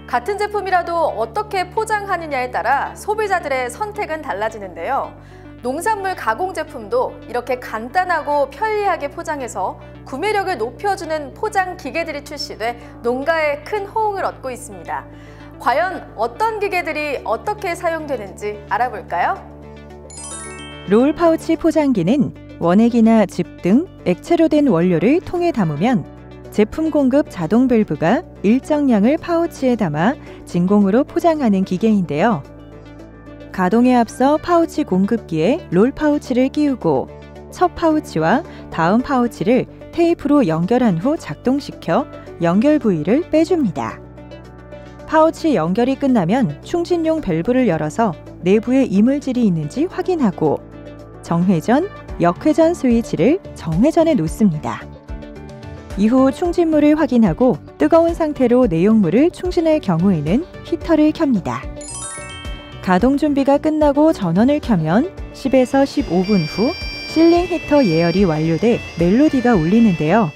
같은 제품이라도 어떻게 포장하느냐에 따라 소비자들의 선택은 달라지는데요. 농산물 가공 제품도 이렇게 간단하고 편리하게 포장해서 구매력을 높여주는 포장 기계들이 출시돼 농가에 큰 호응을 얻고 있습니다. 과연 어떤 기계들이 어떻게 사용되는지 알아볼까요? 롤 파우치 포장기는 원액이나 즙 등 액체로 된 원료를 통에 담으면 제품 공급 자동 밸브가 일정량을 파우치에 담아 진공으로 포장하는 기계인데요. 가동에 앞서 파우치 공급기에 롤 파우치를 끼우고 첫 파우치와 다음 파우치를 테이프로 연결한 후 작동시켜 연결 부위를 빼줍니다. 파우치 연결이 끝나면 충진용 밸브를 열어서 내부에 이물질이 있는지 확인하고 정회전, 역회전 스위치를 정회전에 놓습니다. 이후 충진물을 확인하고 뜨거운 상태로 내용물을 충진할 경우에는 히터를 켭니다. 가동 준비가 끝나고 전원을 켜면 10에서 15분 후 실링 히터 예열이 완료돼 멜로디가 울리는데요.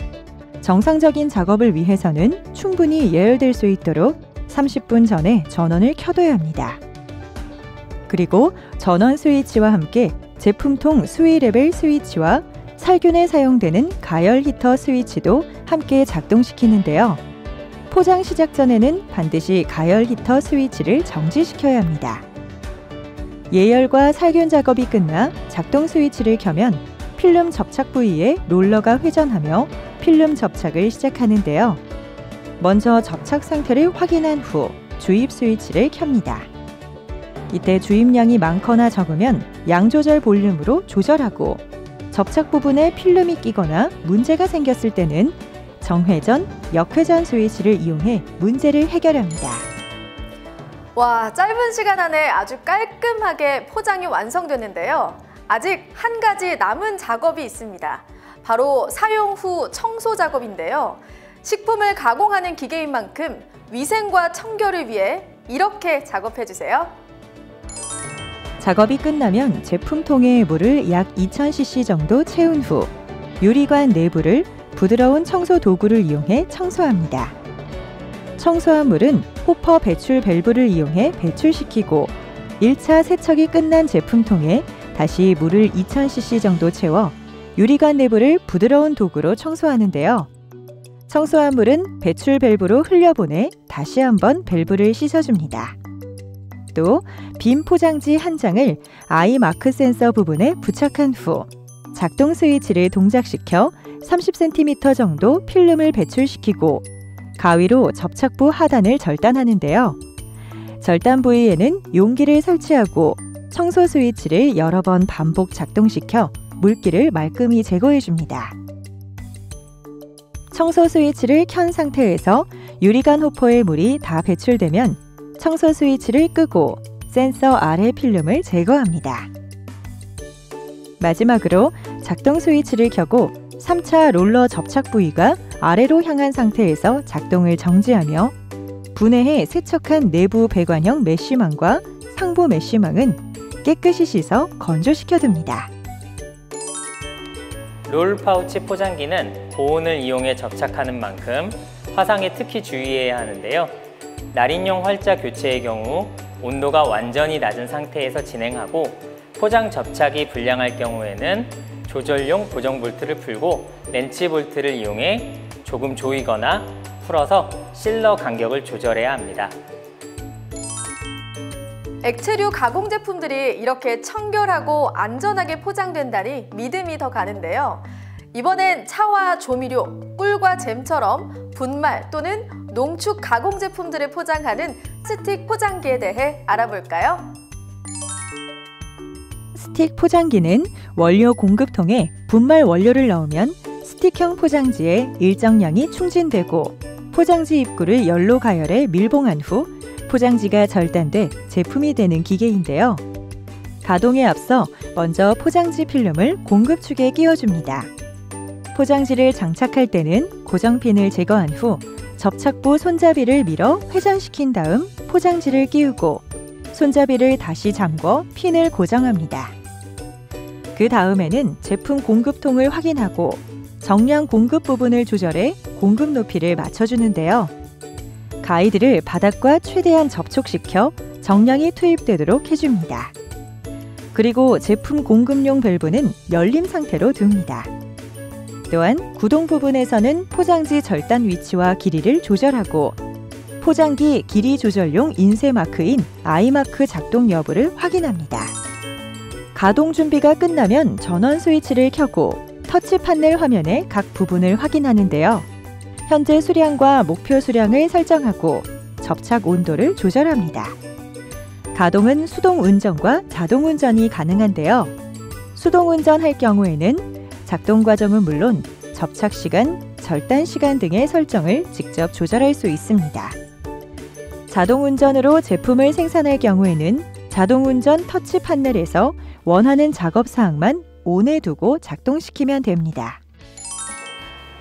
정상적인 작업을 위해서는 충분히 예열될 수 있도록 30분 전에 전원을 켜둬야 합니다. 그리고 전원 스위치와 함께 제품통 수위 레벨 스위치와 살균에 사용되는 가열 히터 스위치도 함께 작동시키는데요. 포장 시작 전에는 반드시 가열 히터 스위치를 정지시켜야 합니다. 예열과 살균 작업이 끝나 작동 스위치를 켜면 필름 접착 부위에 롤러가 회전하며 필름 접착을 시작하는데요. 먼저 접착 상태를 확인한 후 주입 스위치를 켭니다. 이때 주입량이 많거나 적으면 양 조절 볼륨으로 조절하고 접착 부분에 필름이 끼거나 문제가 생겼을 때는 정회전, 역회전 스위치를 이용해 문제를 해결합니다. 와, 짧은 시간 안에 아주 깔끔하게 포장이 완성됐는데요. 아직 한 가지 남은 작업이 있습니다. 바로 사용 후 청소 작업인데요. 식품을 가공하는 기계인 만큼 위생과 청결을 위해 이렇게 작업해주세요. 작업이 끝나면 제품통에 물을 약 2000cc 정도 채운 후 유리관 내부를 부드러운 청소 도구를 이용해 청소합니다. 청소한 물은 호퍼 배출 밸브를 이용해 배출시키고 1차 세척이 끝난 제품통에 다시 물을 2000cc 정도 채워 유리관 내부를 부드러운 도구로 청소하는데요. 청소한 물은 배출 밸브로 흘려보내 다시 한번 밸브를 씻어줍니다. 또 빔 포장지 한 장을 아이 마크 센서 부분에 부착한 후 작동 스위치를 동작시켜 30cm 정도 필름을 배출시키고 가위로 접착부 하단을 절단하는데요. 절단 부위에는 용기를 설치하고 청소 스위치를 여러 번 반복 작동시켜 물기를 말끔히 제거해줍니다. 청소 스위치를 켠 상태에서 유리관 호퍼에 물이 다 배출되면 청소 스위치를 끄고 센서 아래 필름을 제거합니다. 마지막으로 작동 스위치를 켜고 3차 롤러 접착 부위가 아래로 향한 상태에서 작동을 정지하며 분해해 세척한 내부 배관형 메쉬망과 상부 메쉬망은 깨끗이 씻어 건조시켜둡니다. 롤 파우치 포장기는 보온을 이용해 접착하는 만큼 화상에 특히 주의해야 하는데요. 날인용 활자 교체의 경우 온도가 완전히 낮은 상태에서 진행하고 포장 접착이 불량할 경우에는 조절용 고정 볼트를 풀고 렌치 볼트를 이용해 조금 조이거나 풀어서 실러 간격을 조절해야 합니다. 액체류 가공 제품들이 이렇게 청결하고 안전하게 포장된다니 믿음이 더 가는데요. 이번엔 차와 조미료, 꿀과 잼처럼 분말 또는 농축 가공 제품들을 포장하는 스틱 포장기에 대해 알아볼까요? 스틱 포장기는 원료 공급통에 분말 원료를 넣으면 스틱형 포장지에 일정량이 충진되고 포장지 입구를 열로 가열해 밀봉한 후 포장지가 절단돼 제품이 되는 기계인데요. 가동에 앞서 먼저 포장지 필름을 공급축에 끼워줍니다. 포장지를 장착할 때는 고정핀을 제거한 후 접착부 손잡이를 밀어 회전시킨 다음 포장지를 끼우고 손잡이를 다시 잠궈 핀을 고정합니다. 그 다음에는 제품 공급통을 확인하고 정량 공급 부분을 조절해 공급 높이를 맞춰주는데요. 가이드를 바닥과 최대한 접촉시켜 정량이 투입되도록 해줍니다. 그리고 제품 공급용 밸브는 열림 상태로 둡니다. 또한 구동 부분에서는 포장지 절단 위치와 길이를 조절하고 포장기 길이 조절용 인쇄 마크인 아이마크 작동 여부를 확인합니다. 가동 준비가 끝나면 전원 스위치를 켜고 터치 판넬 화면의 각 부분을 확인하는데요. 현재 수량과 목표 수량을 설정하고 접착 온도를 조절합니다. 가동은 수동 운전과 자동 운전이 가능한데요. 수동 운전할 경우에는 작동 과정은 물론 접착 시간, 절단 시간 등의 설정을 직접 조절할 수 있습니다. 자동 운전으로 제품을 생산할 경우에는 자동 운전 터치 판넬에서 원하는 작업 사항만 ON에 두고 작동시키면 됩니다.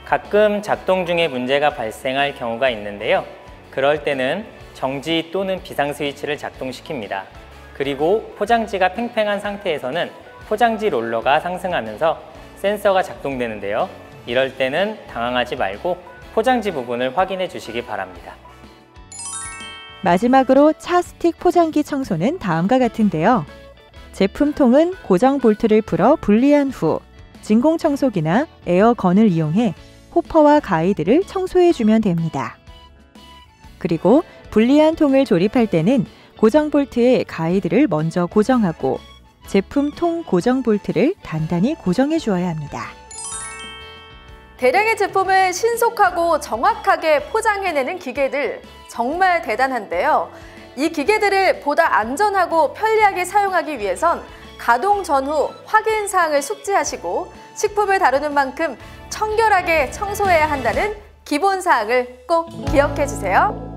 가끔 작동 중에 문제가 발생할 경우가 있는데요. 그럴 때는 정지 또는 비상 스위치를 작동시킵니다. 그리고 포장지가 팽팽한 상태에서는 포장지 롤러가 상승하면서 센서가 작동되는데요. 이럴 때는 당황하지 말고 포장지 부분을 확인해 주시기 바랍니다. 마지막으로 차 스틱 포장기 청소는 다음과 같은데요. 제품통은 고정 볼트를 풀어 분리한 후 진공 청소기나 에어건을 이용해 호퍼와 가이드를 청소해주면 됩니다. 그리고 분리한 통을 조립할 때는 고정 볼트에 가이드를 먼저 고정하고 제품 통 고정 볼트를 단단히 고정해 주어야 합니다. 대량의 제품을 신속하고 정확하게 포장해내는 기계들 정말 대단한데요. 이 기계들을 보다 안전하고 편리하게 사용하기 위해선 가동 전후 확인 사항을 숙지하시고 식품을 다루는 만큼 청결하게 청소해야 한다는 기본 사항을 꼭 기억해 주세요.